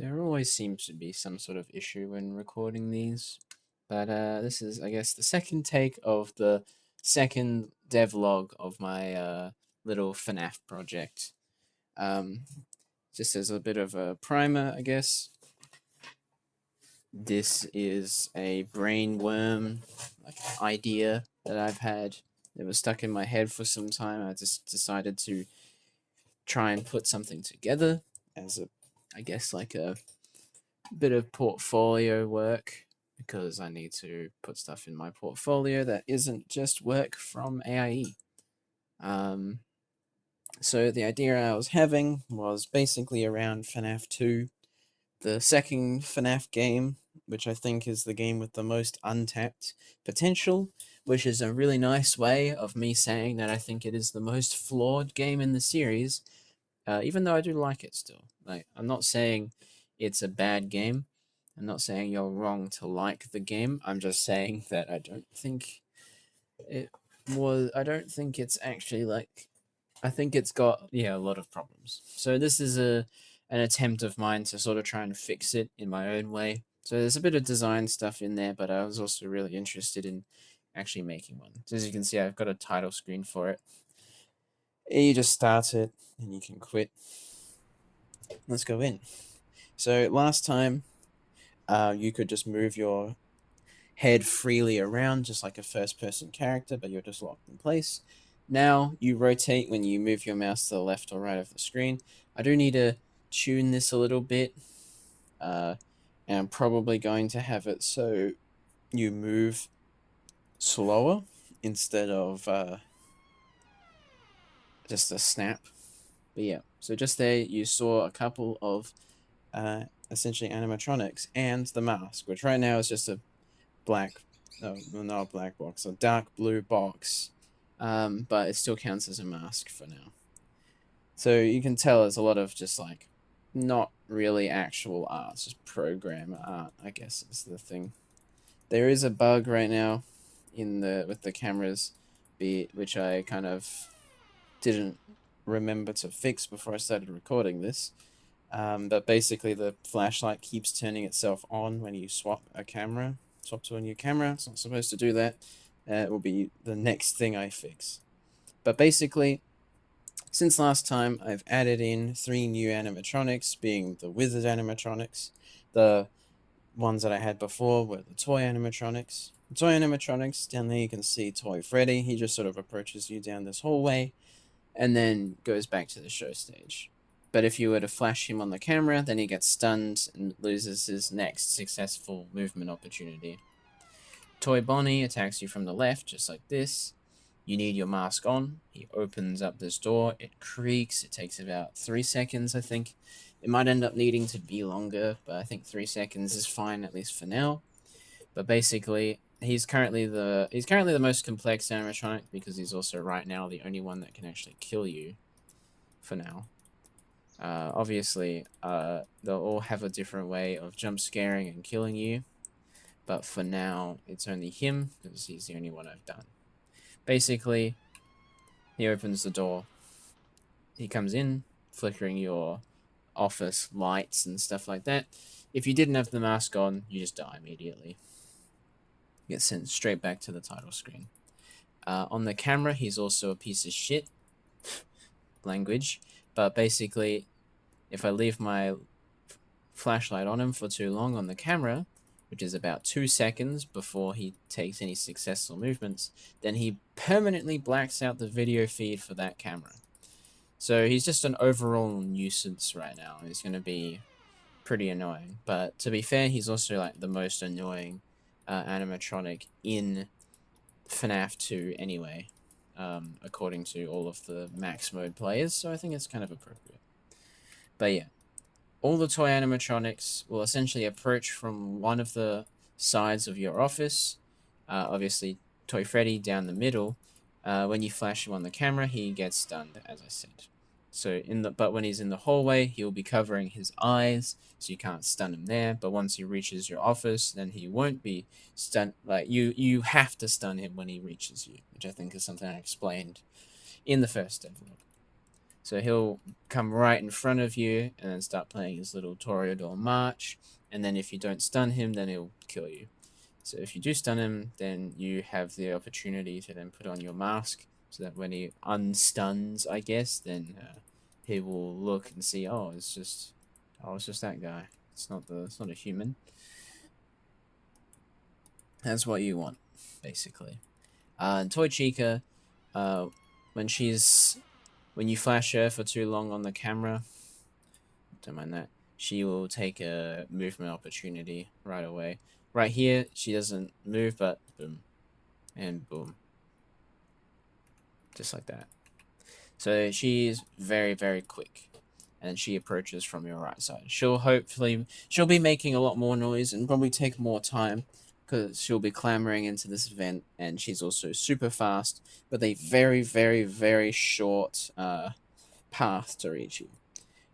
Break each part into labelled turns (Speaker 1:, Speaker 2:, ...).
Speaker 1: There always seems to be some sort of issue when recording these, but this is, I guess, the second take of the second devlog of my little FNAF project. Um, just as a bit of a primer, I guess, this is a brain worm like idea that I've had. It was stuck in my head for some time. I just decided to try and put something together as a, I guess, like a bit of portfolio work because I need to put stuff in my portfolio that isn't just work from AIE. Um, so the idea I was having was basically around FNAF 2, the second FNAF game, which I think is the game with the most untapped potential, which is a really nice way of me saying that I think it is the most flawed game in the series, even though I do like it still. Like, I'm not saying it's a bad game. I'm not saying you're wrong to like the game. I'm just saying that I don't think it was. I don't think it's actually like. I think it's got a lot of problems. So this is an attempt of mine to sort of try and fix it in my own way. So there's a bit of design stuff in there, but I was also really interested in actually making one. So as you can see, I've got a title screen for it. You just start it and you can quit. Let's go in. So last time, you could just move your head freely around, just like a first-person character, but you're just locked in place. Now you rotate when you move your mouse to the left or right of the screen. I do need to tune this a little bit, and I'm probably going to have it so you move slower instead of just a snap. But yeah, so just there you saw a couple of essentially animatronics and the mask, which right now is just a black, no, not a black box, a dark blue box, but it still counts as a mask for now. So you can tell there's a lot of just like not really actual art, it's just program art, I guess is the thing. There is a bug right now in the with the cameras, which I kind of didn't remember to fix before I started recording this. But basically, the flashlight keeps turning itself on when you swap to a new camera. It's not supposed to do that. It will be the next thing I fix. But basically, since last time, I've added in 3 new animatronics, being the wizard animatronics. The ones that I had before were the toy animatronics. The toy animatronics, down there you can see Toy Freddy. He just sort of approaches you down this hallway and then goes back to the show stage. But if you were to flash him on the camera, then he gets stunned and loses his next successful movement opportunity. Toy Bonnie attacks you from the left, just like this. You need your mask on. He opens up this door. It creaks. It takes about 3 seconds, I think. It might end up needing to be longer, but I think 3 seconds is fine, at least for now. But basically, he's currently the most complex animatronic because he's also right now the only one that can actually kill you. For now. Obviously, they'll all have a different way of jump scaring and killing you, but for now, it's only him because he's the only one I've done. Basically, he opens the door. He comes in, flickering your office lights and stuff like that. If you didn't have the mask on, you just die immediately. You get sent straight back to the title screen. On the camera, he's also a piece of shit. Language. But basically, if I leave my flashlight on him for too long on the camera, which is about 2 seconds before he takes any successful movements, then he permanently blacks out the video feed for that camera. So he's just an overall nuisance right now. He's going to be pretty annoying. But to be fair, he's also like the most annoying animatronic in FNAF 2 anyway, according to all of the max mode players. So I think it's kind of appropriate. But yeah, all the toy animatronics will essentially approach from one of the sides of your office. Obviously, Toy Freddy down the middle. When you flash him on the camera, he gets stunned, as I said. So but when he's in the hallway, he'll be covering his eyes, so you can't stun him there. But once he reaches your office, then he won't be stunned. Like you have to stun him when he reaches you, which I think is something I explained in the first devlog. So he'll come right in front of you and then start playing his little Toreador march. And then if you don't stun him, then he'll kill you. So if you do stun him, then you have the opportunity to then put on your mask, so that when he unstuns, I guess, then he will look and see, oh, it's just that guy. It's not a human. That's what you want, basically. And Toy Chica, uh, when you flash her for too long on the camera, don't mind that, she will take a movement opportunity right away. Right here, she doesn't move, but boom, and boom, just like that. So she's very, very quick, and she approaches from your right side. She'll be making a lot more noise and probably take more time, because she'll be clambering into this vent, and she's also super fast, but a very, very, very short path to reach you.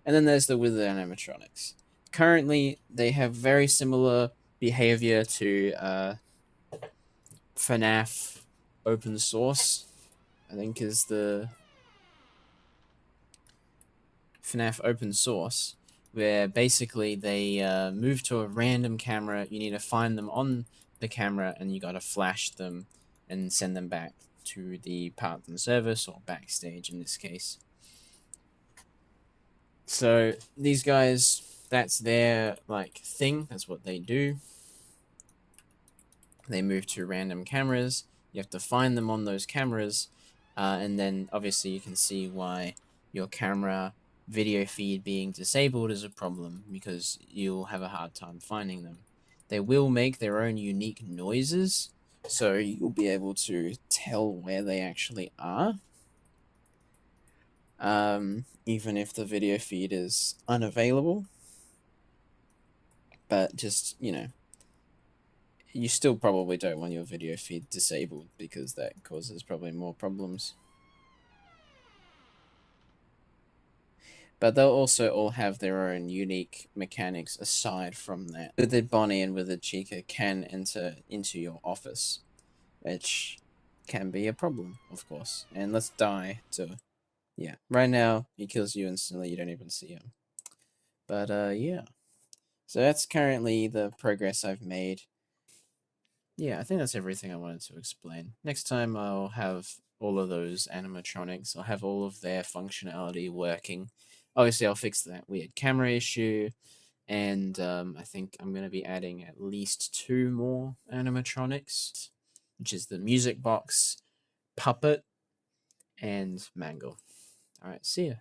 Speaker 1: And then there's the Wither animatronics. Currently, they have very similar behavior to FNAF open source, I think is the FNAF open source, where basically they move to a random camera. You need to find them on the camera, and you got to flash them and send them back to the part in service, or backstage in this case. So these guys, that's their like thing. That's what they do. They move to random cameras. You have to find them on those cameras, and then obviously you can see why your camera video feed being disabled is a problem, because you'll have a hard time finding them. They will make their own unique noises, so you'll be able to tell where they actually are, even if the video feed is unavailable. But just, you still probably don't want your video feed disabled, because that causes probably more problems. But they'll also all have their own unique mechanics aside from that. Withered Bonnie and Withered Chica can enter into your office, which can be a problem, of course. And let's die to... Yeah, right now, he kills you instantly, you don't even see him. But, yeah. So that's currently the progress I've made. Yeah, I think that's everything I wanted to explain. Next time I'll have all of those animatronics. I'll have all of their functionality working. Obviously, I'll fix that weird camera issue, and I think I'm going to be adding at least 2 more animatronics, which is the music box, puppet, and Mangle. All right, see ya.